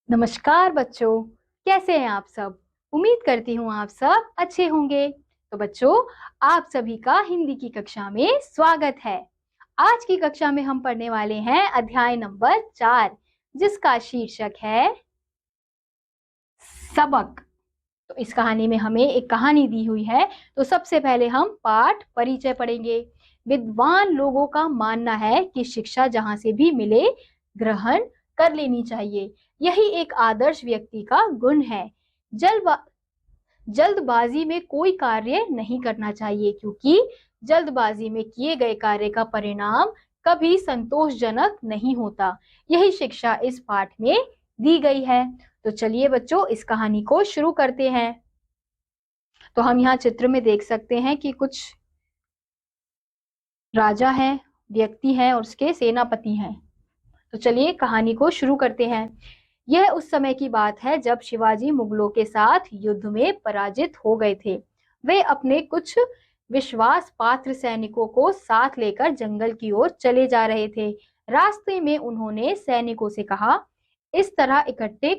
नमस्कार बच्चों, कैसे हैं आप सब? उम्मीद करती हूँ आप सब अच्छे होंगे। तो बच्चों, आप सभी का हिंदी की कक्षा में स्वागत है। आज की कक्षा में हम पढ़ने वाले हैं अध्याय नंबर 4, जिसका शीर्षक है सबक। तो इस कहानी में हमें एक कहानी दी हुई है। तो सबसे पहले हम पाठ परिचय पढ़ेंगे। विद्वान लोगों का मानना है कि शिक्षा जहां से भी मिले ग्रहण कर लेनी चाहिए। यही एक आदर्श व्यक्ति का गुण है। जल्दबाजी में कोई कार्य नहीं करना चाहिए, क्योंकि जल्दबाजी में किए गए कार्य का परिणाम कभी संतोषजनक नहीं होता। यही शिक्षा इस पाठ में दी गई है। तो चलिए बच्चों, इस कहानी को शुरू करते हैं। तो हम यहाँ चित्र में देख सकते हैं कि कुछ राजा हैं, व्यक्ति हैं और उसके सेनापति हैं। तो चलिए कहानी को शुरू करते हैं। यह उस समय की बात है जब शिवाजी मुगलों के साथ युद्ध में पराजित हो गए थे। वे अपने कुछ विश्वास पात्र सैनिकों को साथ लेकर जंगल की ओर चले जा रहे थे। रास्ते में उन्होंने सैनिकों से कहा, इस तरह इकट्ठे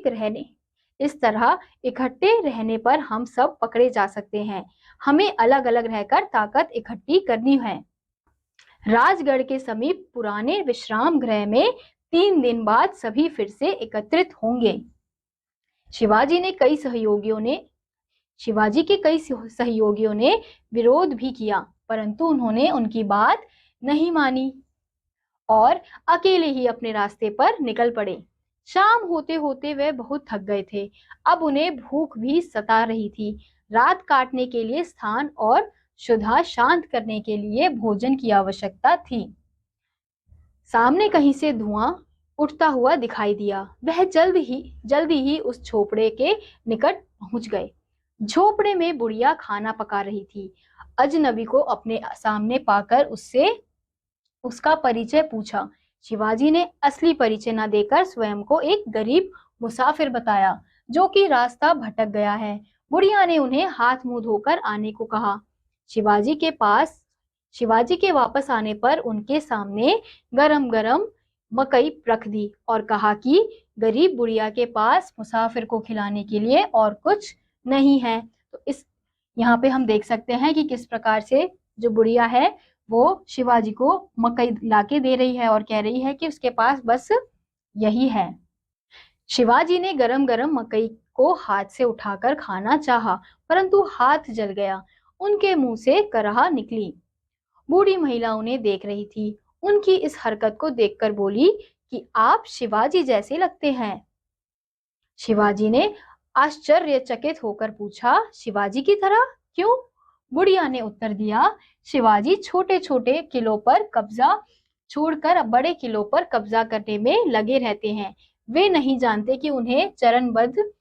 रहने पर हम सब पकड़े जा सकते हैं। हमें अलग अलग रहकर ताकत इकट्ठी करनी है। राजगढ़ के समीप पुराने विश्राम गृह में 3 दिन बाद सभी फिर से एकत्रित होंगे। शिवाजी के कई सहयोगियों ने विरोध भी किया, परंतु उन्होंने उनकी बात नहीं मानी और अकेले ही अपने रास्ते पर निकल पड़े। शाम होते होते वे बहुत थक गए थे। अब उन्हें भूख भी सता रही थी। रात काटने के लिए स्थान और क्षुधा शांत करने के लिए भोजन की आवश्यकता थी। सामने कहीं से धुआं उठता हुआ दिखाई दिया। वह जल्दी ही उस झोपड़े के निकट पहुंच गए। झोपड़े में बुढ़िया खाना पका रही थी। अजनबी को अपने सामने पाकर उससे उसका परिचय पूछा। शिवाजी ने असली परिचय न देकर स्वयं को एक गरीब मुसाफिर बताया, जो कि रास्ता भटक गया है। बुढ़िया ने उन्हें हाथ मुंह धोकर आने को कहा। शिवाजी के वापस आने पर उनके सामने गरम गरम मकई रख दी और कहा कि गरीब बुढ़िया के पास मुसाफिर को खिलाने के लिए और कुछ नहीं है। तो इस यहाँ पे हम देख सकते हैं कि किस प्रकार से जो बुढ़िया है वो शिवाजी को मकई लाके दे रही है और कह रही है कि उसके पास बस यही है। शिवाजी ने गरम गरम मकई को हाथ से उठाकर खाना चाहा, परंतु हाथ जल गया। उनके मुंह से करहा निकली। बूढ़ी महिला उन्हें देख रही थी। उनकी इस हरकत को देखकर बोली कि आप शिवाजी जैसे लगते हैं। शिवाजी ने आश्चर्यचकित होकर पूछा, शिवाजी की तरह क्यों? बुढ़िया ने उत्तर दिया, शिवाजी छोटे छोटे किलों पर कब्जा छोड़कर बड़े किलों पर कब्जा करने में लगे रहते हैं। वे नहीं जानते कि उन्हें चरणबद्ध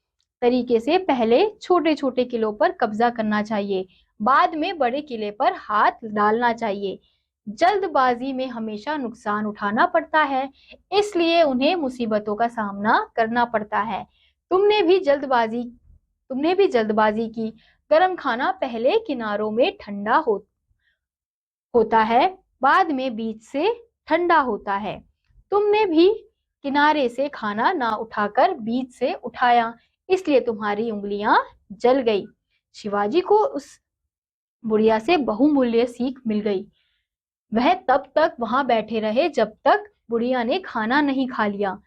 तरीके से पहले छोटे छोटे किलों पर कब्जा करना चाहिए, बाद में बड़े किले पर हाथ डालना चाहिए। जल्दबाजी में हमेशा नुकसान उठाना पड़ता है, इसलिए उन्हें मुसीबतों का सामना करना पड़ता है। तुमने भी जल्दबाजी की। गर्म खाना पहले किनारों में ठंडा होता है, बाद में बीच से ठंडा होता है। तुमने भी किनारे से खाना ना उठाकर बीच से उठाया, इसलिए तुम्हारी उंगलियां जल गई। शिवाजी को उस बुढ़िया से बहुमूल्य सीख मिल गई। वह तब तक वहां बैठे रहे जब तक बुढ़िया ने खाना नहीं खा लिया।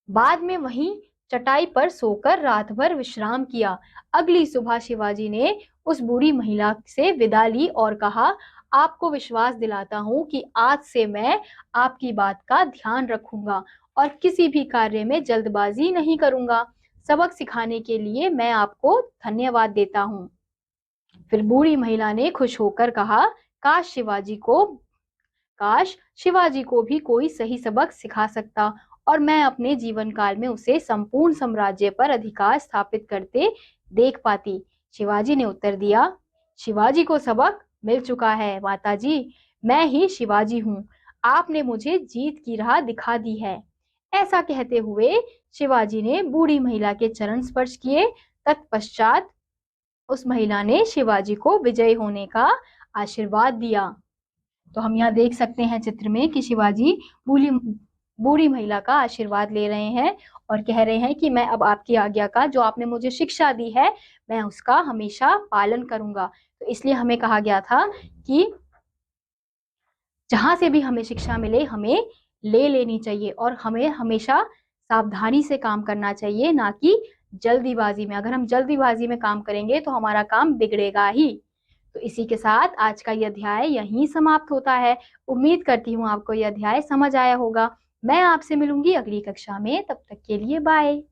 बाद में वहीं चटाई पर सोकर रात भर विश्राम किया। अगली सुबह शिवाजी ने उस बूढ़ी महिला से विदा ली और कहा, आपको विश्वास दिलाता हूँ कि आज से मैं आपकी बात का ध्यान रखूंगा और किसी भी कार्य में जल्दबाजी नहीं करूंगा। सबक सिखाने के लिए मैं आपको धन्यवाद देता हूँ। फिर बूढ़ी महिला ने खुश होकर कहा, काश शिवाजी को भी कोई सही सबक सिखा सकता और मैं अपने जीवन काल में उसे संपूर्ण साम्राज्य पर अधिकार स्थापित करते देख पाती। शिवाजी ने उत्तर दिया, शिवाजी को सबक मिल चुका है माताजी, मैं ही शिवाजी हूँ। आपने मुझे जीत की राह दिखा दी है। ऐसा कहते हुए शिवाजी ने बूढ़ी महिला के चरण स्पर्श किए। तत्पश्चात उस महिला ने शिवाजी को विजयी होने का आशीर्वाद दिया। तो हम यहाँ देख सकते हैं चित्र में कि शिवाजी बूढ़ी महिला का आशीर्वाद ले रहे हैं और कह रहे हैं कि मैं अब आपकी आज्ञा का, जो आपने मुझे शिक्षा दी है, मैं उसका हमेशा पालन करूंगा। तो इसलिए हमें कहा गया था कि जहां से भी हमें शिक्षा मिले हमें ले लेनी चाहिए और हमें हमेशा सावधानी से काम करना चाहिए, ना कि जल्दीबाजी में। अगर हम जल्दीबाजी में काम करेंगे तो हमारा काम बिगड़ेगा ही। तो इसी के साथ आज का यह अध्याय यहीं समाप्त होता है। उम्मीद करती हूँ आपको यह अध्याय समझ आया होगा। मैं आपसे मिलूंगी अगली कक्षा में, तब तक के लिए बाय।